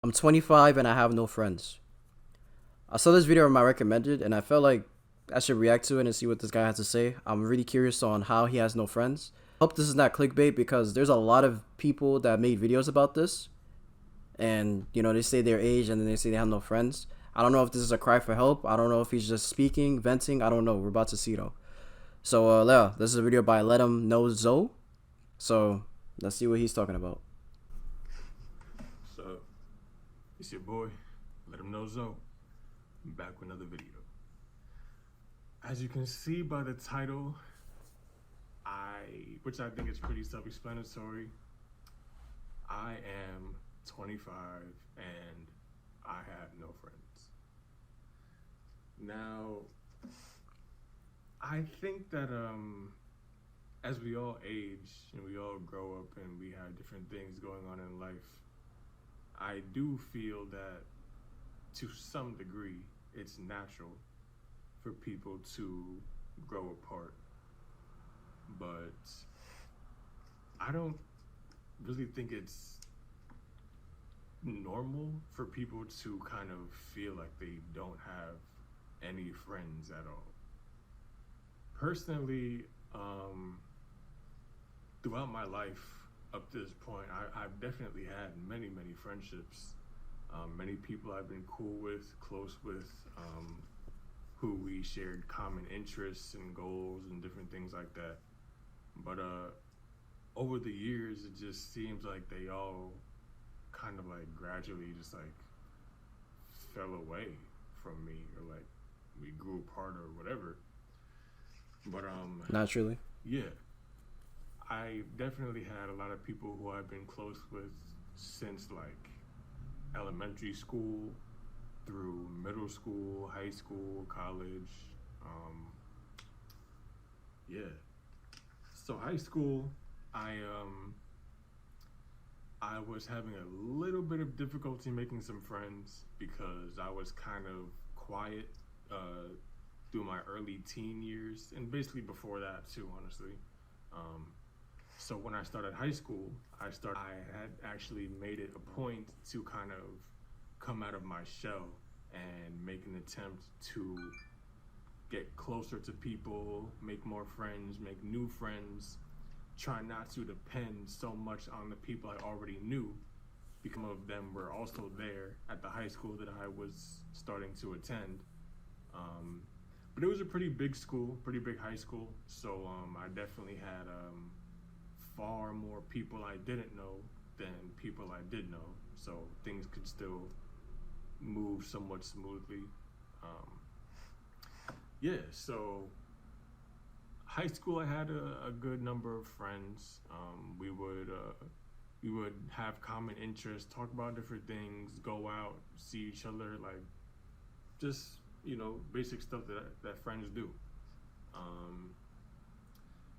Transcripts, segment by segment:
I'm 25 and I have no friends. I saw this video on my recommended and I felt like I should react to it and see what this guy has to say. I'm really curious on how he has no friends. Hope this is not clickbait because there's a lot of people that made videos about this and they say their age and then they say they have no friends. I don't know if this is a cry for help. I don't know if he's just speaking, venting. I don't know. We're about to see though. So yeah, this is a video by Let Him Know Zoe. So let's see what he's talking about. So, it's your boy, Let Him Know Zoe. I'm back with another video. As you can see by the title, which I think is pretty self-explanatory, I am 25 and I have no friends. Now, I think that as we all age and we all grow up and we have different things going on in life, I do feel that to some degree it's natural for people to grow apart. But I don't really think it's normal for people to kind of feel like they don't have any friends at all. Personally, throughout my life up to this point, I've definitely had many friendships. Many people I've been cool with, close with, who we shared common interests and goals and different things like that. But over the years, it just seems like they all kind of like gradually just like fell away from me, or like we grew apart or whatever. But Naturally. yeah, I definitely had a lot of people who I've been close with since like elementary school through middle school, high school, college. Yeah. So high school, I I was having a little bit of difficulty making some friends because I was kind of quiet through my early teen years and basically before that too, honestly. Um, so when I started high school, I had actually made it a point to kind of come out of my shell and make an attempt to get closer to people, make more friends, make new friends, try not to depend so much on the people I already knew, because some of them were also there at the high school that I was starting to attend. Um, but it was a pretty big school, pretty big high school, so I definitely had far more people I didn't know than people I did know, so things could still move somewhat smoothly. Um, yeah, so high school I had a good number of friends. We would have common interests, talk about different things, go out, see each other, like just basic stuff that friends do. Um,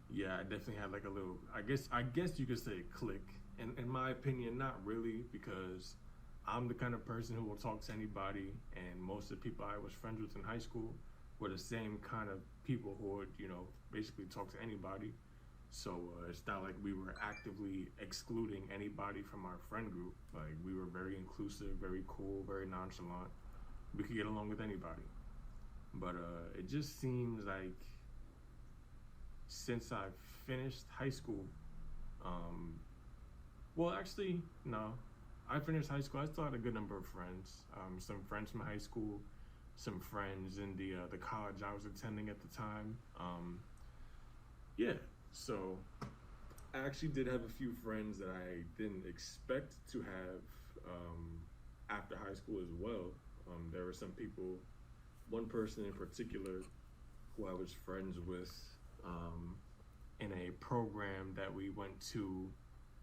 yeah, I definitely had like a little. I guess you could say clique. And in my opinion, not really, because I'm the kind of person who will talk to anybody, and most of the people I was friends with in high school were the same kind of people who would, basically talk to anybody. So it's not like we were actively excluding anybody from our friend group. Like we were very inclusive, very cool, very nonchalant. We could get along with anybody. But it just seems like since I've finished high school, um, well, actually, no. I finished high school. I still had a good number of friends. Some friends from high school, some friends in the college I was attending at the time. Yeah, so I actually did have a few friends that I didn't expect to have after high school as well. There were some people, one person in particular, who I was friends with um, in a program that we went to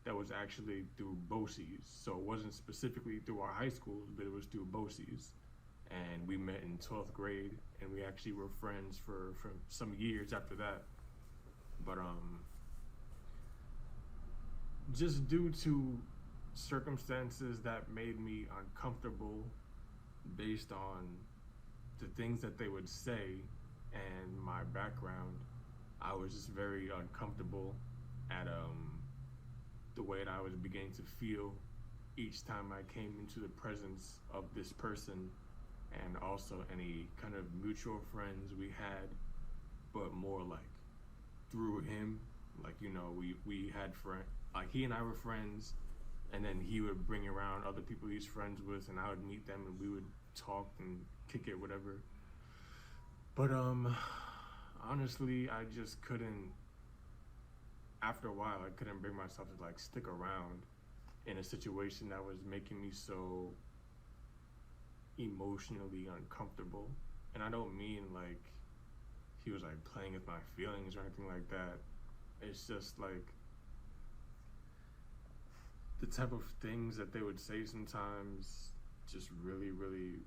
that was actually through BOCES. So it wasn't specifically through our high schools, but it was through BOCES. And we met in 12th grade, and we actually were friends for some years after that. But just due to circumstances that made me uncomfortable based on the things that they would say and my background, I was just very uncomfortable at the way that I was beginning to feel each time I came into the presence of this person, and also any kind of mutual friends we had, but more like through him. Like, you know, we had friend, like he and I were friends, and then he would bring around other people he's friends with, and I would meet them, and we would talk and kick it, whatever. But honestly, I just couldn't. After a while, I couldn't bring myself to like stick around in a situation that was making me so emotionally uncomfortable. And I don't mean like he was like playing with my feelings or anything like that. It's just like the type of things that they would say sometimes just really, really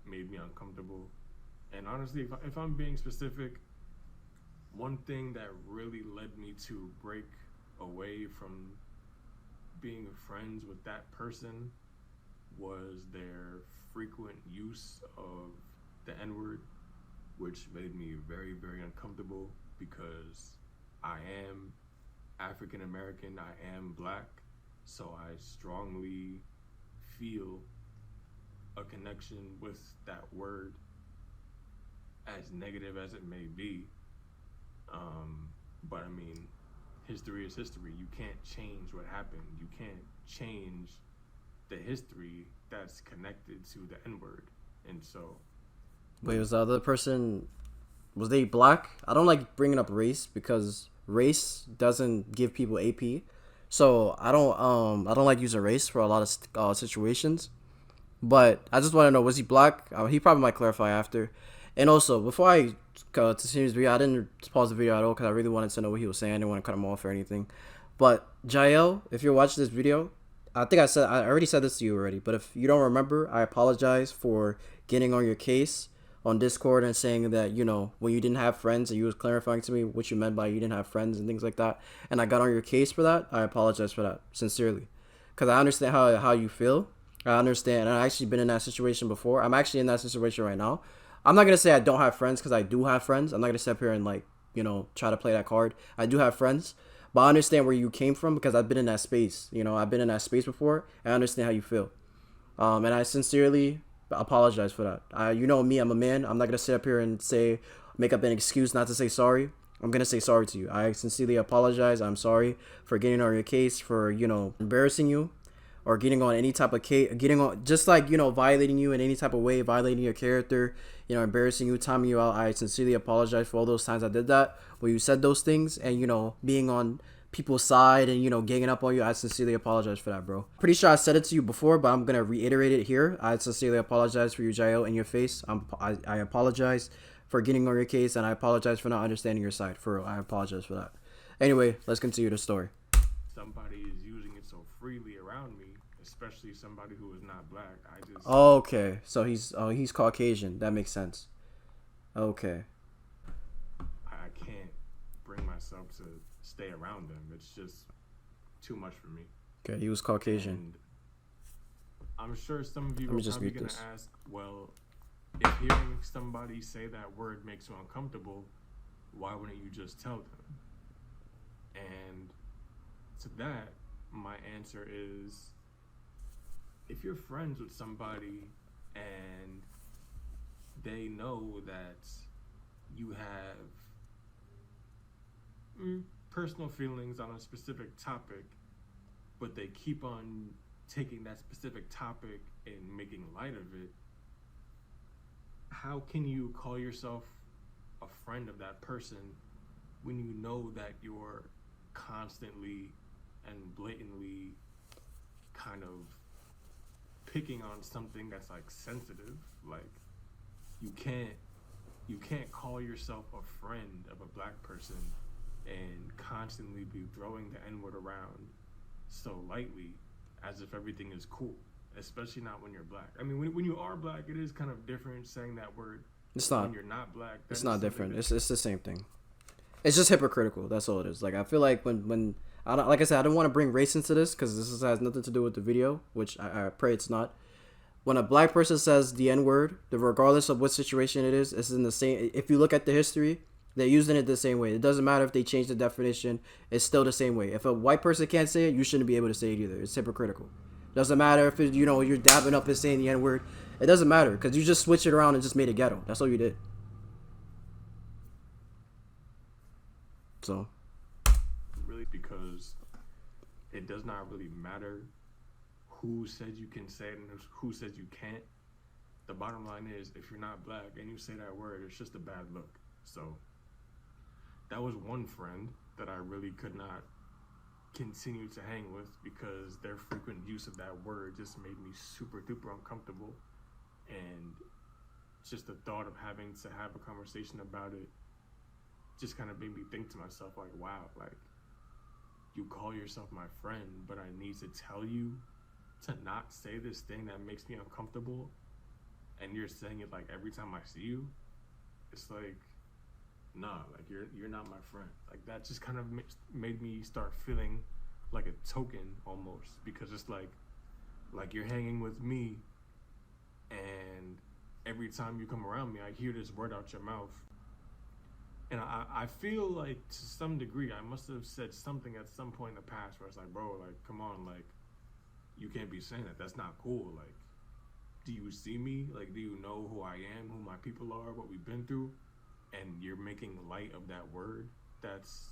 made me uncomfortable. And honestly, if I'm being specific, one thing that really led me to break away from being friends with that person was their frequent use of the N-word, which made me very, very uncomfortable because I am African American, I am black, so I strongly feel a connection with that word, as negative as it may be. But I mean, history is history. You can't change what happened. You can't change the history that's connected to the N-word. And so, Wait, was the other person, was they black? I don't like bringing up race because race doesn't give people AP. So I don't like using race for a lot of situations. But I just want to know, was he black? He probably might clarify after. And also, before I continue this video, I didn't pause the video at all because I really wanted to know what he was saying. I didn't want to cut him off or anything. But Jael, if you're watching this video, I think I already said this to you already. But if you don't remember, I apologize for getting on your case on Discord and saying that, you know, when you didn't have friends and you was clarifying to me what you meant by you didn't have friends and things like that. And I got on your case for that. I apologize for that, sincerely. Because I understand how you feel. I understand. I've actually been in that situation before. I'm actually in that situation right now. I'm not going to say I don't have friends because I do have friends. I'm not going to sit up here and, like, you know, try to play that card. I do have friends. But I understand where you came from because I've been in that space. You know, I've been in that space before. And I understand how you feel. And I sincerely apologize for that. You know me, I'm a man. I'm not going to sit up here and make up an excuse not to say sorry. I'm going to say sorry to you. I sincerely apologize. I'm sorry for getting on your case, for, you know, embarrassing you. Or getting on any type of case, getting on, just like, you know, violating you in any type of way, violating your character, you know, embarrassing you, timing you out. I sincerely apologize for all those times I did that, where you said those things, and, you know, being on people's side and, you know, ganging up on you. I sincerely apologize for that, bro. Pretty sure I said it to you before, but I'm gonna reiterate it here. I sincerely apologize for you, Jael, in your face. I apologize for getting on your case, and I apologize for not understanding your side. I apologize for that. Anyway, let's continue the story. somebody is using it so freely around me, especially somebody who is not black. Okay, so he's Caucasian. That makes sense. Okay. I can't bring myself to stay around them. It's just too much for me. Okay, he was Caucasian. And I'm sure some of you Let me are just probably mute going this. to ask, well, if hearing somebody say that word makes you uncomfortable, why wouldn't you just tell them? And to that, my answer is, if you're friends with somebody and they know that you have personal feelings on a specific topic, but they keep on taking that specific topic and making light of it, how can you call yourself a friend of that person when you know that you're constantly and blatantly kind of picking on something that's like sensitive? Like, you can't call yourself a friend of a black person and constantly be throwing the N-word around so lightly as if everything is cool, especially not when you're black. I mean, when you are black, it is kind of different saying that word. It's not. When you're not black, It's not different. It's the same thing. It's just hypocritical. That's all it is. Like, I feel like when I don't, like I said, I don't want to bring race into this because this has nothing to do with the video, which I pray it's not. When a black person says the N-word, regardless of what situation it is, it's in the same. If you look at the history, they're using it the same way. It doesn't matter if they change the definition. It's still the same way. If a white person can't say it, you shouldn't be able to say it either. It's hypocritical. Doesn't matter if it, you're dabbing up and saying the N word. It doesn't matter because you just switched it around and just made it ghetto. That's all you did. So. Really, because it does not really matter who said you can say it and who said you can't. The bottom line is, if you're not black and you say that word, it's just a bad look. So that was one friend that I really could not continue to hang with because their frequent use of that word just made me super duper uncomfortable. And just the thought of having to have a conversation about it just kind of made me think to myself, like, wow, like, you call yourself my friend, but I need to tell you to not say this thing that makes me uncomfortable, and you're saying it like every time I see you. It's like, nah, like you're not my friend. Like that just kind of made me start feeling like a token almost, because it's like you're hanging with me, and every time you come around me, I hear this word out your mouth. And I feel like to some degree I must have said something at some point in the past where it's like, bro, like, come on, like, you can't be saying that. That's not cool. Like, do you see me? Like, do you know who I am, who my people are, what we've been through? And you're making light of that word? That's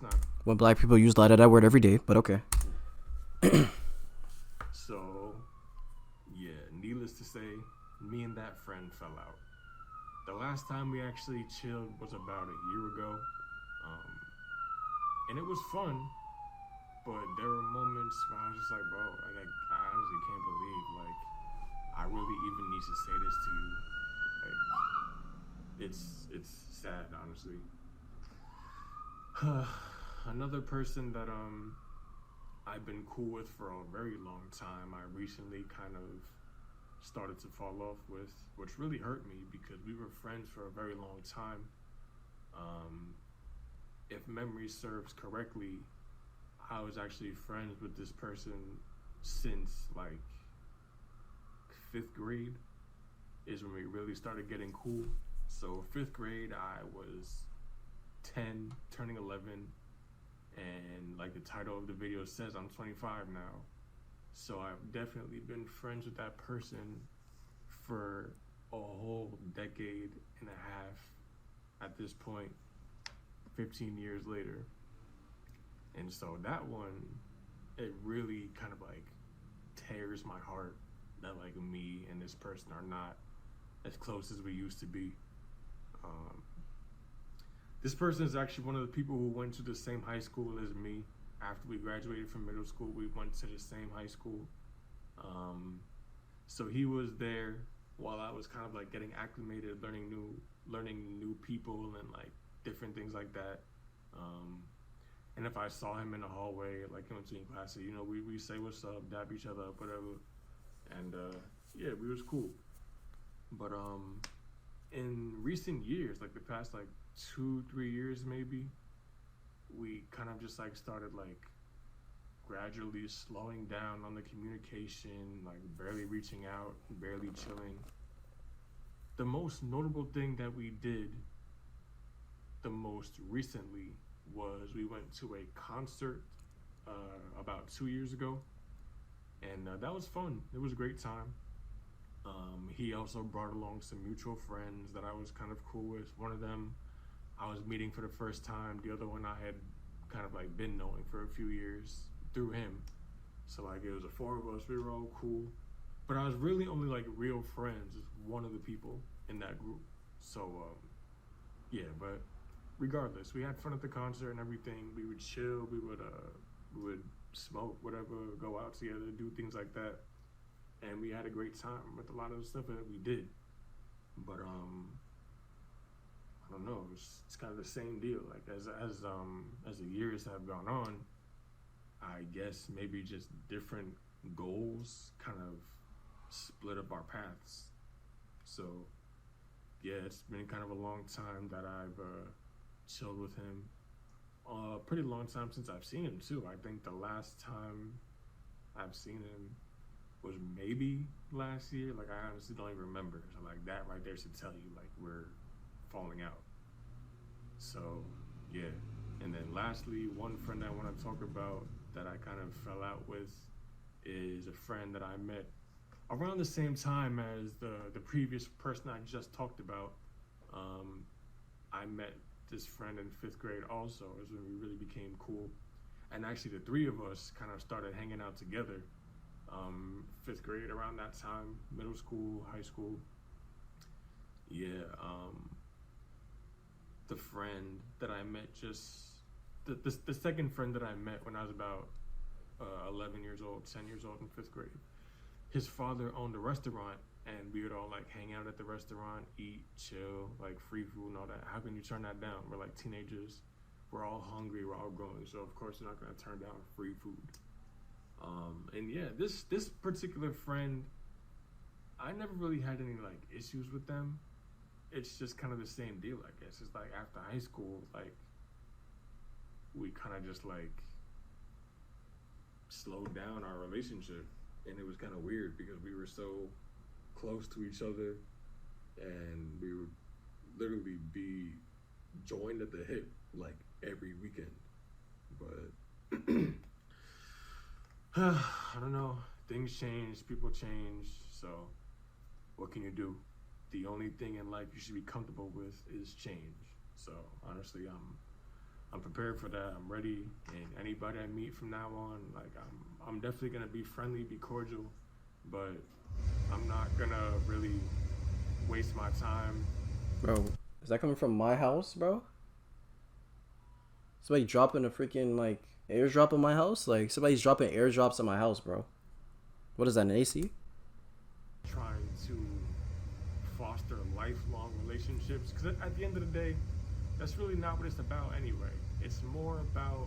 not... When black people use light of that word every day, but okay. So, yeah, needless to say, me and that friend fell out. The last time we actually chilled was about a year ago, and it was fun, but there were moments where I was just like, bro, like, I honestly can't believe, like, I really even need to say this to you. Like, it's sad, honestly. Another person that I've been cool with for a very long time, I recently kind of started to fall off with, which really hurt me because we were friends for a very long time. If memory serves correctly, I was actually friends with this person since like 5th grade is when we really started getting cool. So 5th grade, I was 10, turning 11, and like the title of the video says, I'm 25 now. So I've definitely been friends with that person for a whole decade and a half at this point, 15 years later. And so that one, it really kind of like tears my heart that like me and this person are not as close as we used to be. This person is actually one of the people who went to the same high school as me. After we graduated from middle school, we went to the same high school. So he was there while I was kind of like getting acclimated, learning new people and like different things like that. And if I saw him in the hallway, like in between classes, you know, we say what's up, dap each other up, whatever. And yeah, we was cool. But in recent years, like the past like 2-3 years maybe, we kind of just like started like gradually slowing down on the communication, like barely reaching out, barely chilling. The most notable thing that we did the most recently was we went to a concert about 2 years ago, and that was fun. It was a great time. He also brought along some mutual friends that I was kind of cool with. One of them I was meeting for the first time. The other one I had kind of like been knowing for a few years through him. So like it was the 4 of us, we were all cool. But I was really only like real friends with one of the people in that group. So yeah, but regardless, we had fun at the concert and everything. We would chill, we would smoke, whatever, go out together, do things like that. And we had a great time with a lot of the stuff that we did. But I don't know, it's kind of the same deal. Like as the years have gone on, I guess maybe just different goals kind of split up our paths. So yeah, it's been kind of a long time that I've chilled with him. A pretty long time since I've seen him too. I think the last time I've seen him was maybe last year. Like I honestly don't even remember. So like that right there should tell you like we're falling out. So yeah. And then lastly, one friend I want to talk about that I kind of fell out with is a friend that I met around the same time as the previous person I just talked about. I met this friend in fifth grade also, is when we really became cool. And actually the three of us kind of started hanging out together. Fifth grade around that time, middle school, high school. Yeah, the friend that I met the second friend that I met when I was about 11 years old, 10 years old in fifth grade. His father owned a restaurant, and we would all like hang out at the restaurant, eat, chill, like free food and all that. How can you turn that down? We're like teenagers, we're all hungry, we're all growing, so of course you're not gonna turn down free food. And yeah, this particular friend, I never really had any like issues with them. It's just kind of the same deal, I guess. It's like after high school, like we kind of just like slowed down our relationship, and it was kind of weird because we were so close to each other, and we would literally be joined at the hip like every weekend. But I don't know. Things change, people change. So what can you do? The only thing in life you should be comfortable with is change. So honestly, I'm prepared for that. I'm ready, and anybody I meet from now on, like I'm definitely gonna be friendly, be cordial, but I'm not gonna really waste my time. Bro, is that coming from my house, bro? Somebody dropping a freaking like airdrop in my house? Like somebody's dropping airdrops in my house, bro. What is that, an AC? Trying to foster lifelong relationships, because at the end of the day, that's really not what it's about anyway. It's more about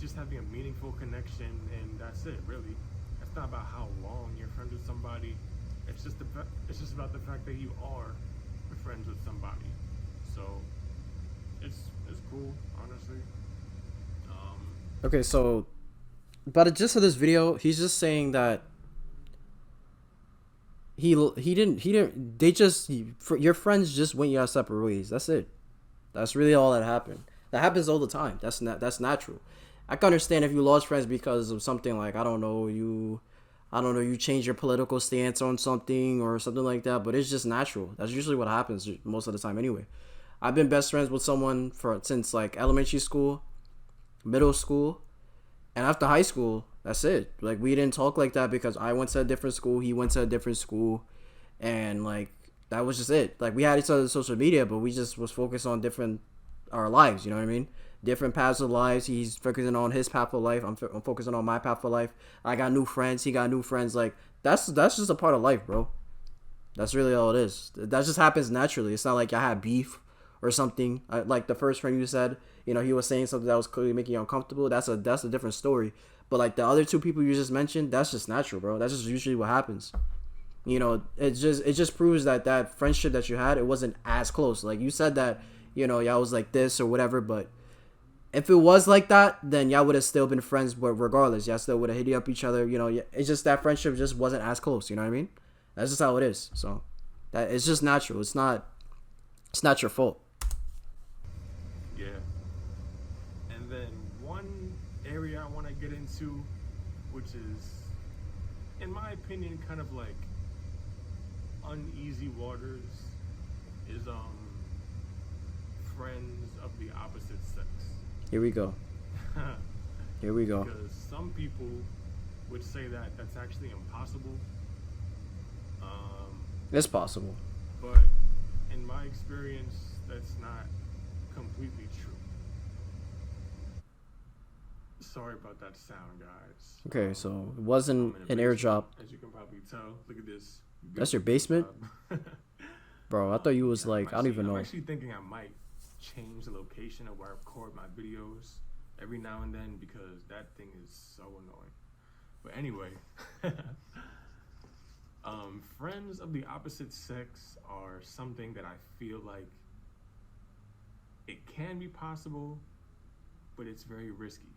just having a meaningful connection, and that's it, really. It's not about how long you're friends with somebody. It's just about the fact that you are friends with somebody. So it's cool, honestly. Okay, so by the gist of this video, he's just saying that your friends just went your separate ways. That's it. That's really all that happened. That happens all the time. That's natural. I can understand if you lost friends because of something like you change your political stance on something or something like that, but it's just natural. That's usually what happens most of the time anyway. I've been best friends with someone since like elementary school, middle school, and after high school. That's it. Like we didn't talk like that because I went to a different school, he went to a different school, and like that was just it. Like we had each other's social media, but we just was focused on our lives. You know what I mean? Different paths of lives. He's focusing on his path of life. I'm focusing on my path of life. I got new friends. He got new friends. Like that's just a part of life, bro. That's really all it is. That just happens naturally. It's not like I had beef or something. Like the first friend you said, he was saying something that was clearly making you uncomfortable. That's a different story. But like the other two people you just mentioned, that's just natural, bro. That's just usually what happens. It just proves that friendship that you had, it wasn't as close. Like you said that, y'all was like this or whatever, but if it was like that, then y'all would have still been friends, but regardless, y'all still would have hit up each other. It's just that friendship just wasn't as close. You know what I mean? That's just how it is. So that it's just natural. It's not your fault. Yeah. And then one area I want to get into, which is, in my opinion, kind of like uneasy waters, is friends of the opposite sex. Here we go. Here we go. Because some people would say that that's actually impossible. It's possible. But in my experience, that's not completely true. Sorry about that sound, guys. Okay, so it wasn't an airdrop. As you can probably tell, look at this. That's your basement? Bro, I thought you was like, I don't even know. I'm actually thinking I might change the location of where I record my videos every now and then because that thing is so annoying. But anyway, friends of the opposite sex are something that I feel like it can be possible, but it's very risky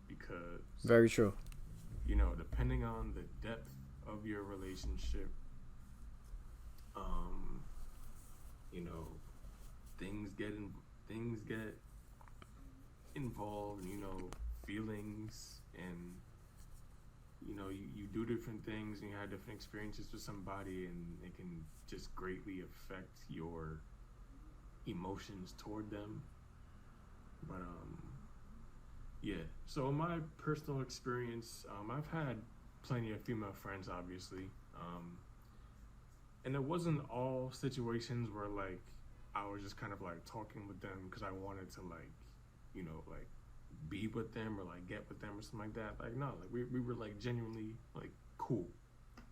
because very true. Depending on the depth of your relationship, things get involved, feelings and you do different things and you have different experiences with somebody, and it can just greatly affect your emotions toward them. But yeah. So in my personal experience, I've had plenty of female friends, obviously, and it wasn't all situations where like I was just kind of like talking with them because I wanted to like, like be with them or like get with them or something like that. Like no, like we were like genuinely like cool.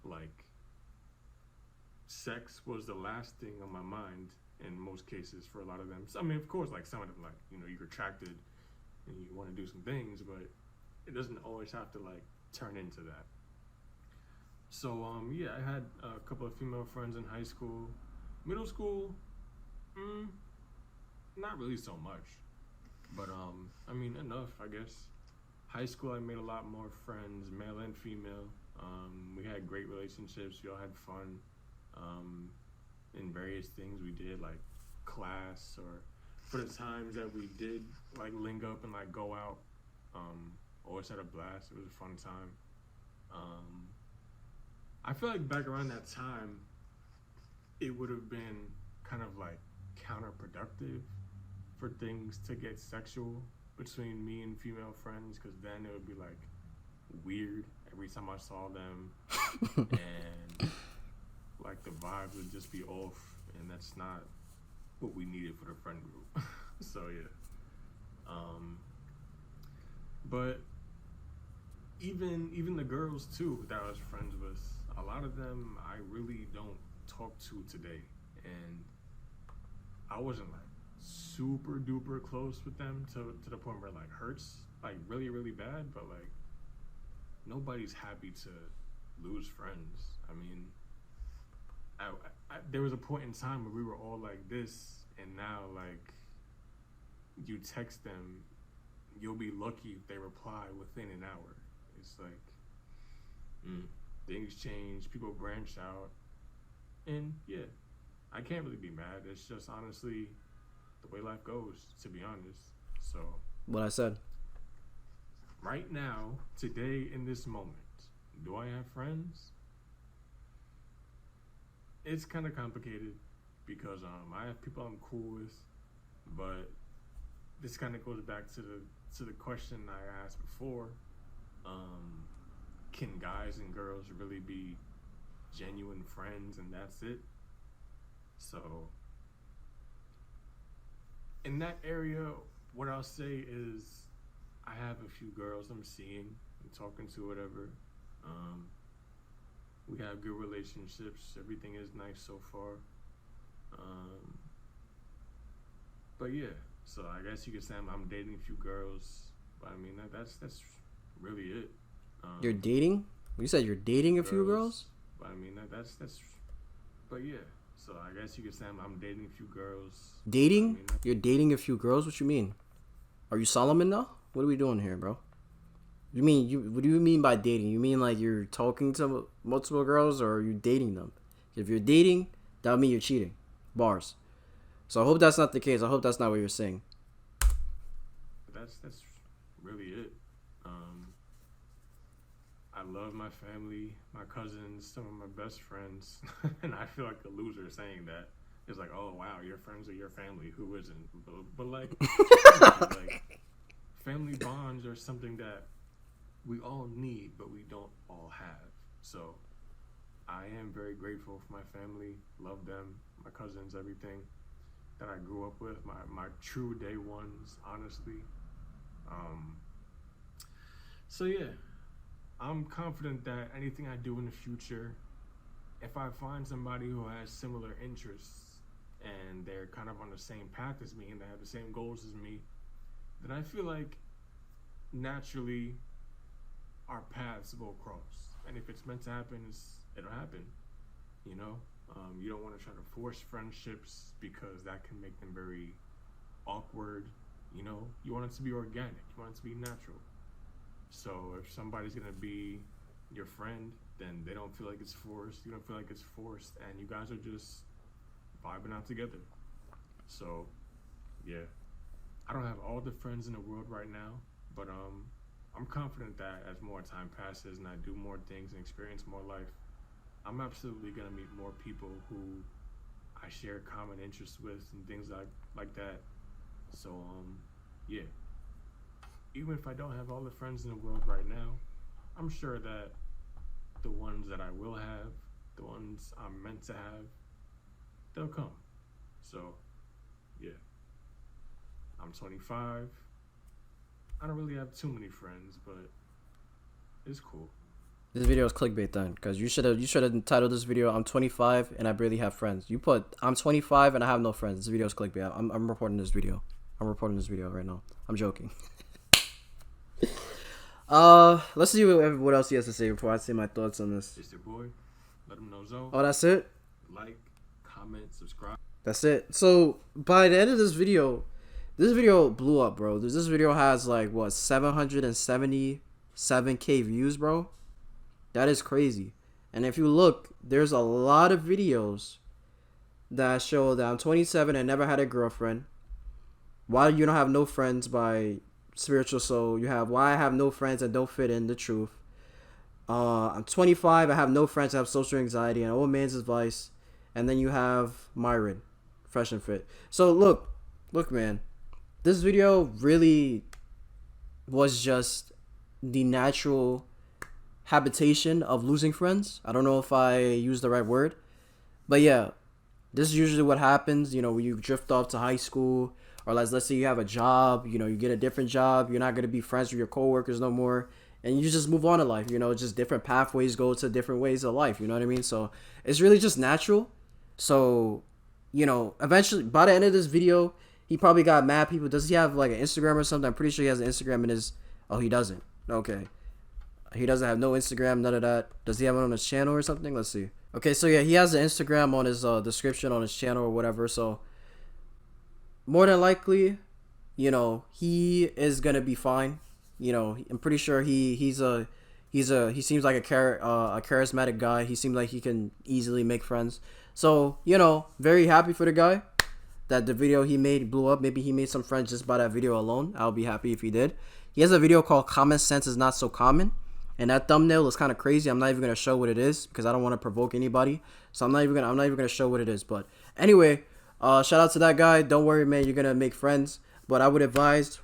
Like sex was the last thing on my mind in most cases for a lot of them. So, I mean, of course, like some of them, like you're attracted and you want to do some things, but it doesn't always have to like turn into that. So yeah, I had a couple of female friends in high school. Middle school, mm, not really so much, but I mean enough, I guess. High school, I made a lot more friends, male and female. We had great relationships. We all had fun in various things we did, like class, or for the times that we did like link up and like go out. Always had a blast. It was a fun time. Um, I feel like back around that time, it would have been kind of like counterproductive for things to get sexual between me and female friends, because then it would be like weird every time I saw them, and like the vibes would just be off, and that's not what we needed for the friend group. So yeah, but even the girls too that I was friends with, a lot of them I really don't talk to today, and I wasn't like super duper close with them to the point where it like hurts like really really bad, but like nobody's happy to lose friends. I mean, there was a point in time where we were all like this, and now like you text them, you'll be lucky if they reply within an hour. It's like things change, people branch out, and yeah, I can't really be mad. It's just honestly the way life goes, to be honest. So What I said. right now, today, in this moment, do I have friends? It's kind of complicated because I have people I'm cool with, but this kind of goes back to the question I asked before. Um, can guys and girls really be genuine friends and that's it? So in that area, what I'll say is I have a few girls I'm seeing and talking to, whatever. Um, we have good relationships. Everything is nice so far. Um, but yeah, so I guess you could say I'm dating a few girls. But I mean that's really it. You're dating? You said you're dating a few girls? But I mean that's. But yeah, so I guess you could say I'm dating a few girls. Dating? I mean, You're dating a few girls? What you mean? Are you Solomon now? What are we doing here, bro? What do you mean by dating? You mean like you're talking to multiple girls, or are you dating them? If you're dating, that would mean you're cheating. Bars. So I hope that's not the case. I hope that's not what you're saying. that's really it. I love my family, my cousins, some of my best friends, and I feel like a loser saying that. It's like, oh wow, your friends are your family. Who isn't? But like, like, family bonds are something that we all need, but we don't all have. So I am very grateful for my family. Love them, my cousins, everything that I grew up with, my true day ones, honestly. Um, so yeah, I'm confident that anything I do in the future, if I find somebody who has similar interests and they're kind of on the same path as me and they have the same goals as me, then I feel like naturally our paths will cross. And if it's meant to happen, it'll happen. You know, you don't want to try to force friendships because that can make them very awkward. You know, you want it to be organic. You want it to be natural. So if somebody's gonna be your friend, then they don't feel like it's forced. You don't feel like it's forced, and you guys are just vibing out together. So, yeah, I don't have all the friends in the world right now, but I'm confident that as more time passes and I do more things and experience more life, I'm absolutely gonna meet more people who I share common interests with and things like that. So yeah. Even if I don't have all the friends in the world right now, I'm sure that the ones that I will have, the ones I'm meant to have, they'll come. So yeah. I'm 25. I don't really have too many friends, but it's cool. This video is clickbait then, because you should have entitled this video "I'm 25 and I barely have friends." You put "I'm 25 and I have no friends." This video is clickbait. I'm reporting this video. I'm reporting this video right now. I'm joking. Let's see what else he has to say before I say my thoughts on this. It's your boy. Let him know Zoe. Oh, that's it? Like, comment, subscribe. That's it. So by the end of this video blew up, bro. This video has like what 777k views, bro. That is crazy. And if you look, there's a lot of videos that show that I'm 27 and never had a girlfriend. Why you don't have no friends by Spiritual Soul. You have why I have no friends and don't fit in the truth. I'm 25. I have no friends. I have social anxiety and old man's advice. And then you have Myron, fresh and fit. So look, man. This video really was just the natural habitation of losing friends. I don't know if I used the right word, but yeah, this is usually what happens, you know, when you drift off to high school, or let's say you have a job, you know, you get a different job, you're not going to be friends with your coworkers no more, and you just move on in life, you know, just different pathways go to different ways of life, you know what I mean? So it's really just natural. So, you know, eventually by the end of this video, he probably got mad people. Does he have like an Instagram or something? I'm pretty sure he has an Instagram in his... Oh, he doesn't. Okay. He doesn't have no Instagram, none of that. Does he have it on his channel or something? Let's see. Okay, so yeah, he has an Instagram on his description on his channel or whatever. So more than likely, you know, he is gonna be fine. You know, I'm pretty sure he seems like a charismatic guy. He seems like he can easily make friends. So, you know, very happy for the guy that the video he made blew up. Maybe he made some friends just by that video alone. I'll be happy if he did. He has a video called "Common Sense is Not So Common," and that thumbnail is kind of crazy. I'm not even gonna show what it is because I don't want to provoke anybody. So I'm not even gonna show what it is. But anyway, shout out to that guy. Don't worry, man. You're gonna make friends. But I would advise,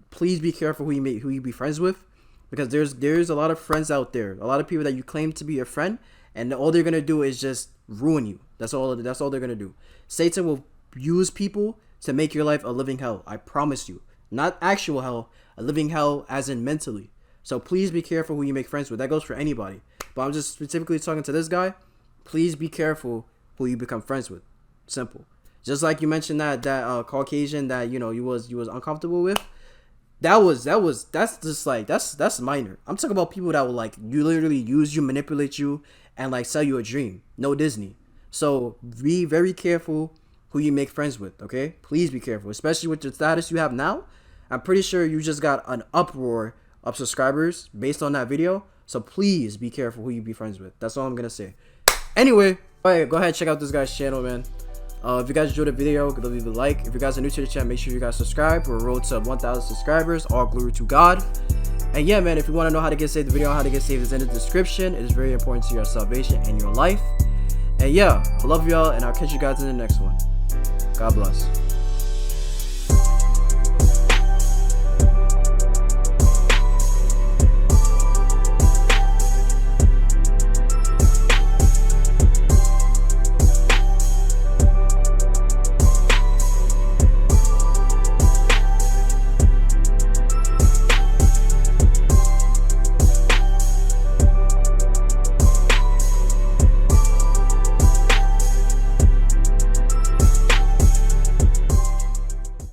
please be careful who you be friends with, because there's a lot of friends out there. A lot of people that you claim to be your friend, and all they're gonna do is just ruin you. That's all they're gonna do. Satan will use people to make your life a living hell. I promise you. Not actual hell, a living hell as in mentally. So please be careful who you make friends with. That goes for anybody. But I'm just specifically talking to this guy. Please be careful who you become friends with. Simple. Just like you mentioned that Caucasian that, you know, you was uncomfortable with. That's minor. I'm talking about people that will like you literally use you, manipulate you, and like sell you a dream. No Disney. So be very careful who you make friends with, okay? Please be careful, especially with the status you have now. I'm pretty sure you just got an uproar of subscribers based on that video. So please be careful who you be friends with. That's all I'm gonna say. Anyway, go ahead and check out this guy's channel, man. If you guys enjoyed the video, leave a like. If you guys are new to the channel, make sure you guys subscribe. We're road to 1,000 subscribers. All glory to God. And yeah, man, if you want to know how to get saved, the video on how to get saved is in the description. It is very important to your salvation and your life. And yeah, I love y'all, and I'll catch you guys in the next one. God bless.